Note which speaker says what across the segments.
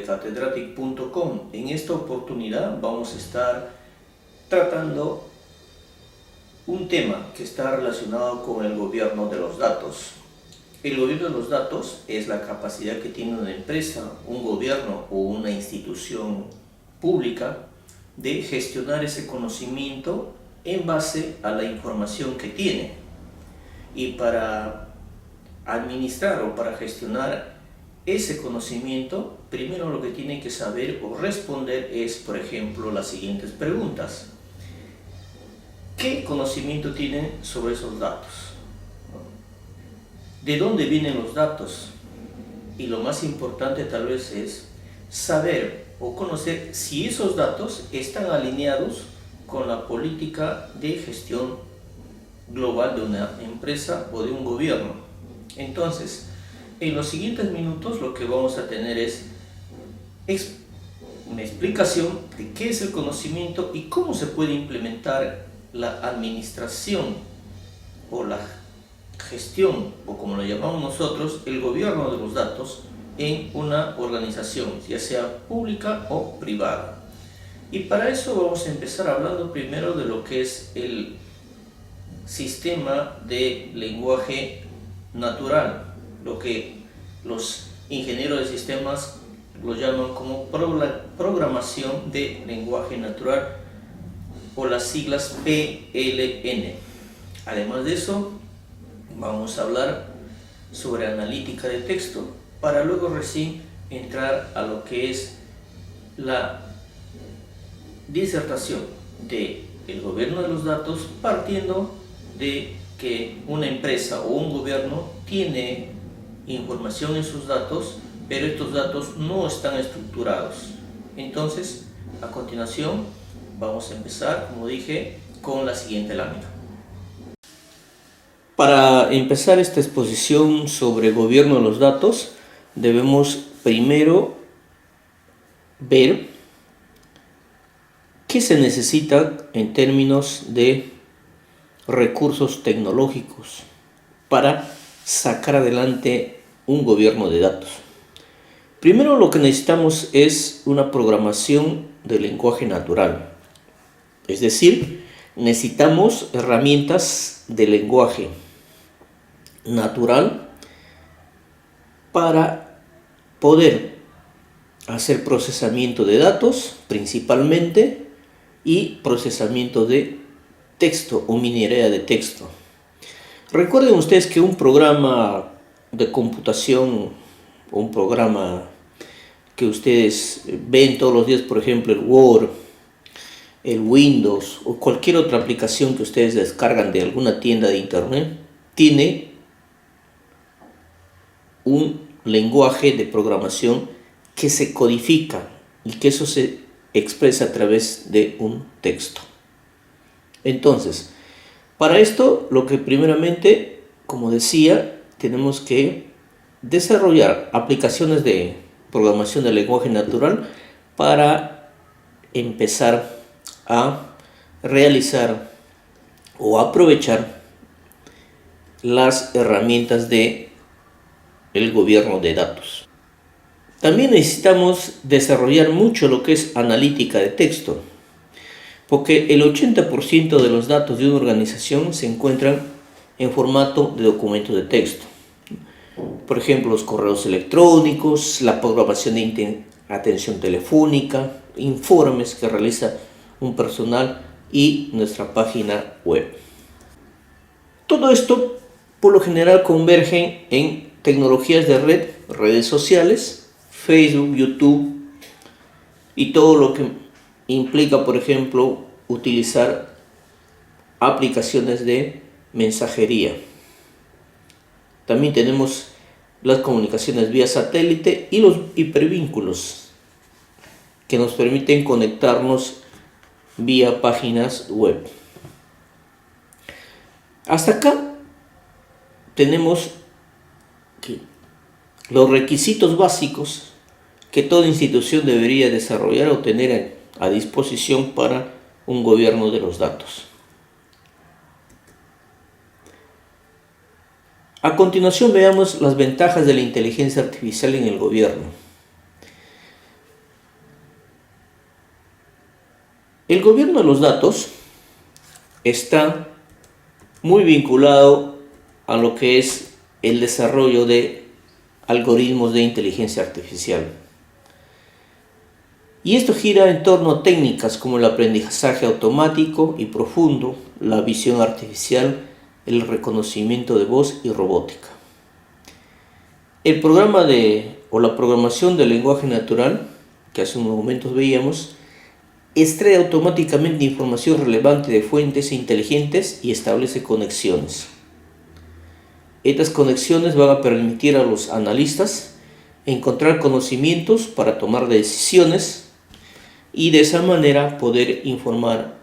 Speaker 1: catedrático.com. En esta oportunidad vamos a estar tratando un tema que está relacionado con el gobierno de los datos. El gobierno de los datos es la capacidad que tiene una empresa, un gobierno o una institución pública de gestionar ese conocimiento en base a la información que tiene. Y para administrar o para gestionar ese conocimiento, primero lo que tiene que saber o responder es, por ejemplo, las siguientes preguntas. ¿Qué conocimiento tiene sobre esos datos? ¿De dónde vienen los datos? Y lo más importante tal vez es saber o conocer si esos datos están alineados con la política de gestión global de una empresa o de un gobierno. Entonces, en los siguientes minutos lo que vamos a tener es una explicación de qué es el conocimiento y cómo se puede implementar la administración o la gestión, o como lo llamamos nosotros, el gobierno de los datos en una organización, ya sea pública o privada. Y para eso vamos a empezar hablando primero de lo que es el sistema de lenguaje natural, lo que los ingenieros de sistemas lo llaman como programación de lenguaje natural, o las siglas PLN. Además de eso, vamos a hablar sobre analítica de texto, para luego recién entrar a lo que es la disertación del gobierno de los datos, partiendo de que una empresa o un gobierno tiene información en sus datos, pero estos datos no están estructurados. Entonces, a continuación, vamos a empezar, como dije, con la siguiente lámina. Para empezar esta exposición sobre gobierno de los datos, debemos primero ver qué se necesita en términos de recursos tecnológicos para sacar adelante un gobierno de datos. Primero lo que necesitamos es una programación de lenguaje natural, es decir, necesitamos herramientas de lenguaje natural para poder hacer procesamiento de datos principalmente y procesamiento de texto o minería de texto. Recuerden ustedes que un programa de computación, un programa que ustedes ven todos los días, por ejemplo el Word, el Windows o cualquier otra aplicación que ustedes descargan de alguna tienda de internet, tiene un lenguaje de programación que se codifica y que eso se expresa a través de un texto. Entonces, para esto, lo que primeramente, como decía, tenemos que desarrollar aplicaciones de programación de lenguaje natural para empezar a realizar o aprovechar las herramientas de el gobierno de datos. También necesitamos desarrollar mucho lo que es analítica de texto, porque el 80% de los datos de una organización se encuentran en formato de documentos de texto. Por ejemplo, los correos electrónicos, la programación de atención telefónica, informes que realiza un personal y nuestra página web. Todo esto, por lo general, converge en tecnologías de red, redes sociales, Facebook, YouTube y todo lo que implica, por ejemplo, utilizar aplicaciones de mensajería. También tenemos las comunicaciones vía satélite y los hipervínculos que nos permiten conectarnos vía páginas web. Hasta acá tenemos los requisitos básicos que toda institución debería desarrollar o tener a disposición para un gobierno de los datos. A continuación veamos las ventajas de la inteligencia artificial en el gobierno. El gobierno de los datos está muy vinculado a lo que es el desarrollo de algoritmos de inteligencia artificial. Y esto gira en torno a técnicas como el aprendizaje automático y profundo, la visión artificial, el reconocimiento de voz y robótica. El programa o la programación del lenguaje natural, que hace unos momentos veíamos, extrae automáticamente información relevante de fuentes inteligentes y establece conexiones. Estas conexiones van a permitir a los analistas encontrar conocimientos para tomar decisiones y de esa manera poder informar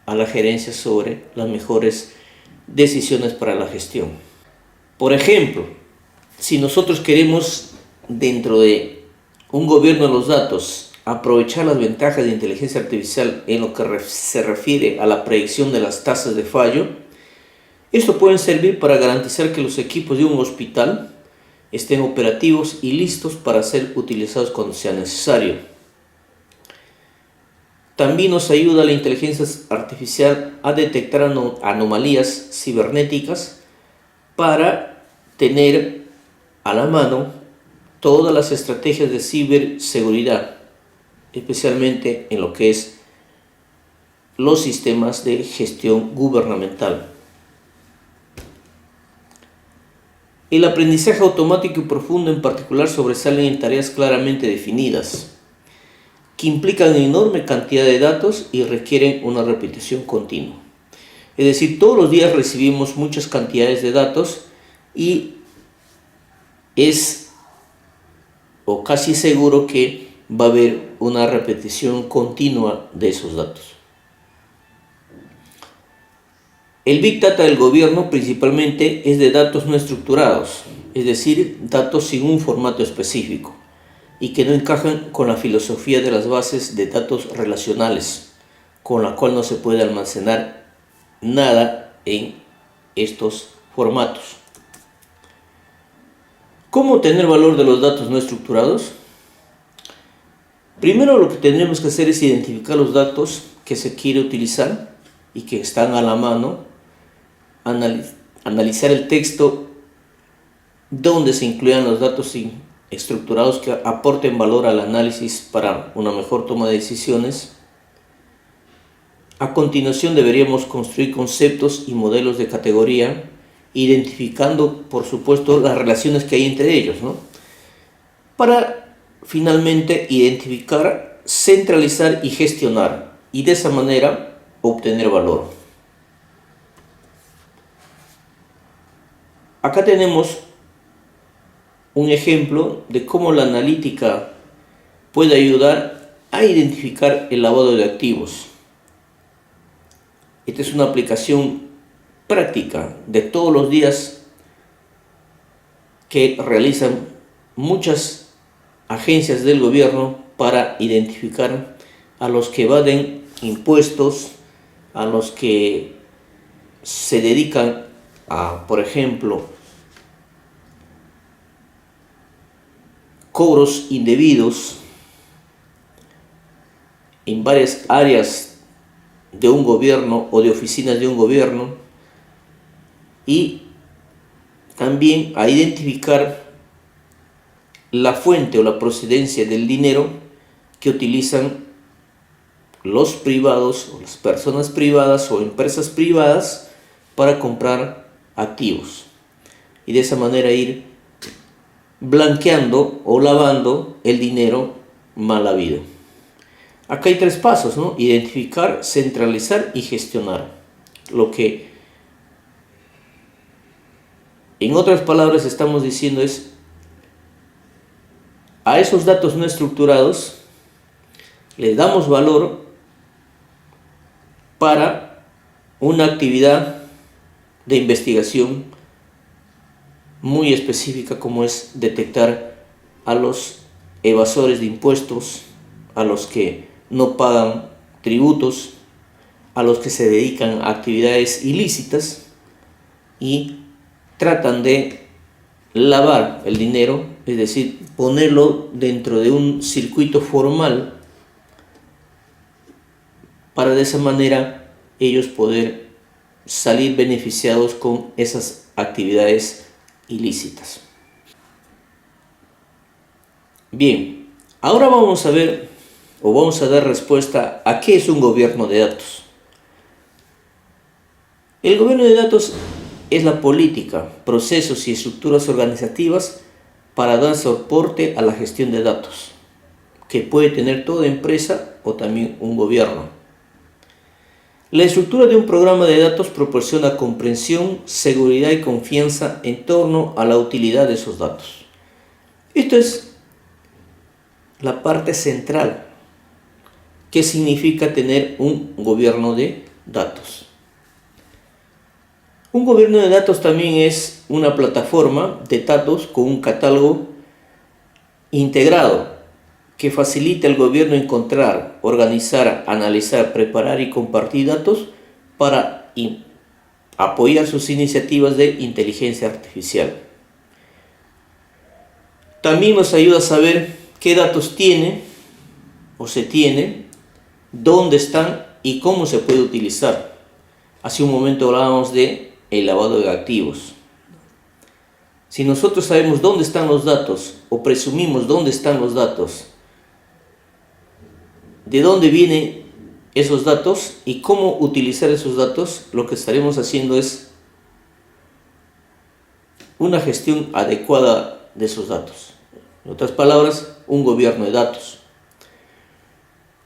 Speaker 1: a la gerencia sobre las mejores decisiones para la gestión. Por ejemplo, si nosotros queremos dentro de un gobierno de los datos aprovechar las ventajas de inteligencia artificial en lo que se refiere a la predicción de las tasas de fallo, esto puede servir para garantizar que los equipos de un hospital estén operativos y listos para ser utilizados cuando sea necesario. También nos ayuda la inteligencia artificial a detectar anomalías cibernéticas para tener a la mano todas las estrategias de ciberseguridad, especialmente en lo que es los sistemas de gestión gubernamental. El aprendizaje automático y profundo en particular sobresalen en tareas claramente definidas, que implican enorme cantidad de datos y requieren una repetición continua. Es decir, todos los días recibimos muchas cantidades de datos y es o casi seguro que va a haber una repetición continua de esos datos. El Big Data del gobierno principalmente es de datos no estructurados, es decir, datos sin un formato específico y que no encajan con la filosofía de las bases de datos relacionales, con la cual no se puede almacenar nada en estos formatos. ¿Cómo obtener valor de los datos no estructurados? Primero lo que tendremos que hacer es identificar los datos que se quiere utilizar y que están a la mano, analizar el texto donde se incluyan los datos estructurados que aporten valor al análisis para una mejor toma de decisiones. A continuación deberíamos construir conceptos y modelos de categoría, identificando por supuesto las relaciones que hay entre ellos, ¿no? Para finalmente identificar, centralizar y gestionar, y de esa manera obtener valor. Acá tenemos un ejemplo de cómo la analítica puede ayudar a identificar el lavado de activos. Esta es una aplicación práctica de todos los días que realizan muchas agencias del gobierno para identificar a los que evaden impuestos, a los que se dedican a, por ejemplo, cobros indebidos en varias áreas de un gobierno o de oficinas de un gobierno, y también a identificar la fuente o la procedencia del dinero que utilizan los privados o las personas privadas o empresas privadas para comprar activos, y de esa manera ir blanqueando o lavando el dinero mal habido. Acá hay 3 pasos, ¿no? Identificar, centralizar y gestionar. Lo que en otras palabras estamos diciendo es, a esos datos no estructurados les damos valor para una actividad de investigación muy específica, como es detectar a los evasores de impuestos, a los que no pagan tributos, a los que se dedican a actividades ilícitas y tratan de lavar el dinero, es decir, ponerlo dentro de un circuito formal para de esa manera ellos poder salir beneficiados con esas actividades ilícitas. Bien, ahora vamos a ver o vamos a dar respuesta a qué es un gobierno de datos. El gobierno de datos es la política, procesos y estructuras organizativas para dar soporte a la gestión de datos, que puede tener toda empresa o también un gobierno. La estructura de un programa de datos proporciona comprensión, seguridad y confianza en torno a la utilidad de esos datos. Esto es la parte central. ¿Qué significa tener un gobierno de datos? Un gobierno de datos también es una plataforma de datos con un catálogo integrado que facilita al gobierno encontrar, organizar, analizar, preparar y compartir datos para apoyar sus iniciativas de inteligencia artificial. También nos ayuda a saber qué datos tiene o se tiene, dónde están y cómo se puede utilizar. Hace un momento hablábamos de el lavado de activos. Si nosotros sabemos dónde están los datos o presumimos dónde están los datos, de dónde vienen esos datos y cómo utilizar esos datos, lo que estaremos haciendo es una gestión adecuada de esos datos. En otras palabras, un gobierno de datos.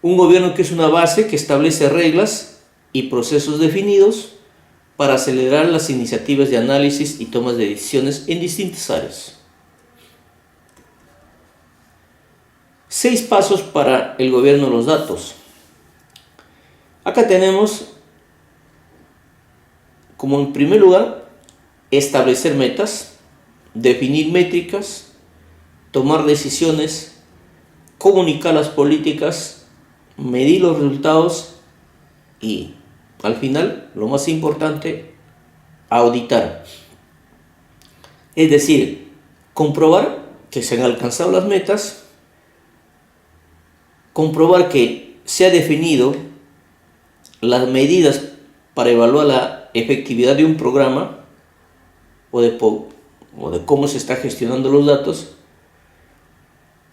Speaker 1: Un gobierno que es una base que establece reglas y procesos definidos para acelerar las iniciativas de análisis y tomas de decisiones en distintas áreas. 6 pasos para el gobierno de los datos. Acá tenemos, como en primer lugar, establecer metas, definir métricas, tomar decisiones, comunicar las políticas, medir los resultados y, al final, lo más importante, auditar. Es decir, comprobar que se han alcanzado las metas, comprobar que se ha definido las medidas para evaluar la efectividad de un programa o de cómo se está gestionando los datos.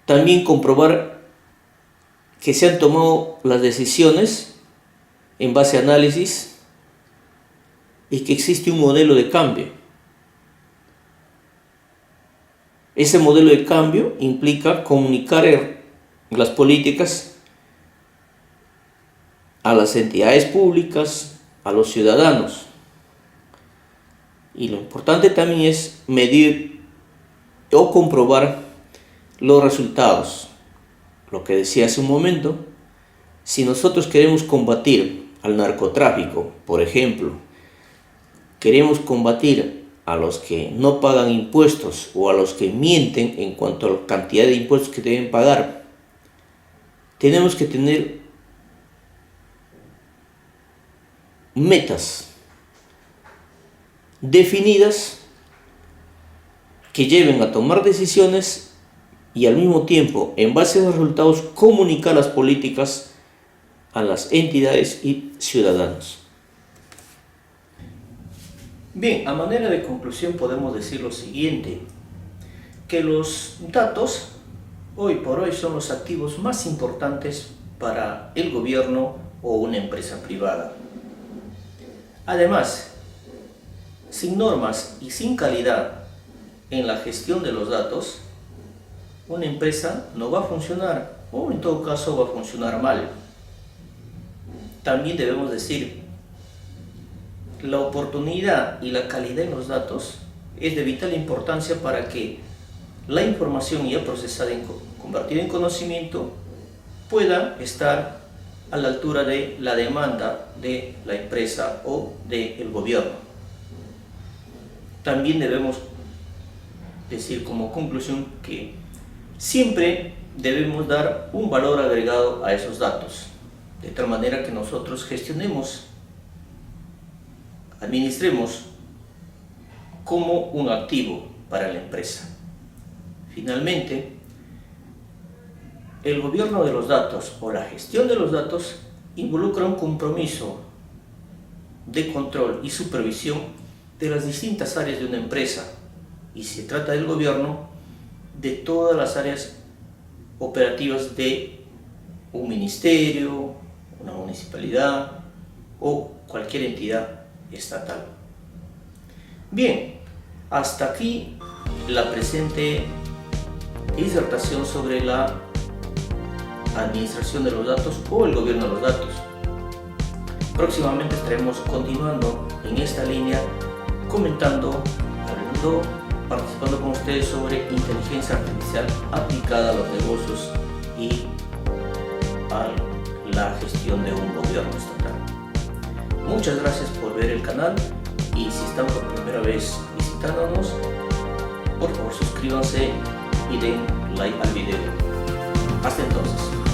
Speaker 1: También comprobar que se han tomado las decisiones en base a análisis y que existe un modelo de cambio. Ese modelo de cambio implica comunicar las políticas a las entidades públicas, a los ciudadanos. Y lo importante también es medir o comprobar los resultados. Lo que decía hace un momento, si nosotros queremos combatir al narcotráfico, por ejemplo, queremos combatir a los que no pagan impuestos o a los que mienten en cuanto a la cantidad de impuestos que deben pagar, tenemos que tener metas definidas que lleven a tomar decisiones y al mismo tiempo, en base a los resultados, comunicar las políticas a las entidades y ciudadanos. Bien, a manera de conclusión podemos decir lo siguiente, que los datos hoy por hoy son los activos más importantes para el gobierno o una empresa privada. Además, sin normas y sin calidad en la gestión de los datos, una empresa no va a funcionar o en todo caso va a funcionar mal. También debemos decir, la oportunidad y la calidad en los datos es de vital importancia para que la información ya procesada y convertida en conocimiento pueda estar a la altura de la demanda de la empresa o del gobierno. También debemos decir como conclusión que siempre debemos dar un valor agregado a esos datos, de tal manera que nosotros gestionemos, administremos como un activo para la empresa. Finalmente, el gobierno de los datos o la gestión de los datos involucra un compromiso de control y supervisión de las distintas áreas de una empresa, y se trata del gobierno, de todas las áreas operativas de un ministerio, una municipalidad o cualquier entidad estatal. Bien, hasta aquí la presente disertación sobre la administración de los datos o el gobierno de los datos. Próximamente estaremos continuando en esta línea, comentando, hablando, participando con ustedes sobre inteligencia artificial aplicada a los negocios y a la gestión de un gobierno estatal. Muchas gracias por ver el canal, y si están por primera vez visitándonos, por favor suscríbanse y den like al video. Hasta entonces.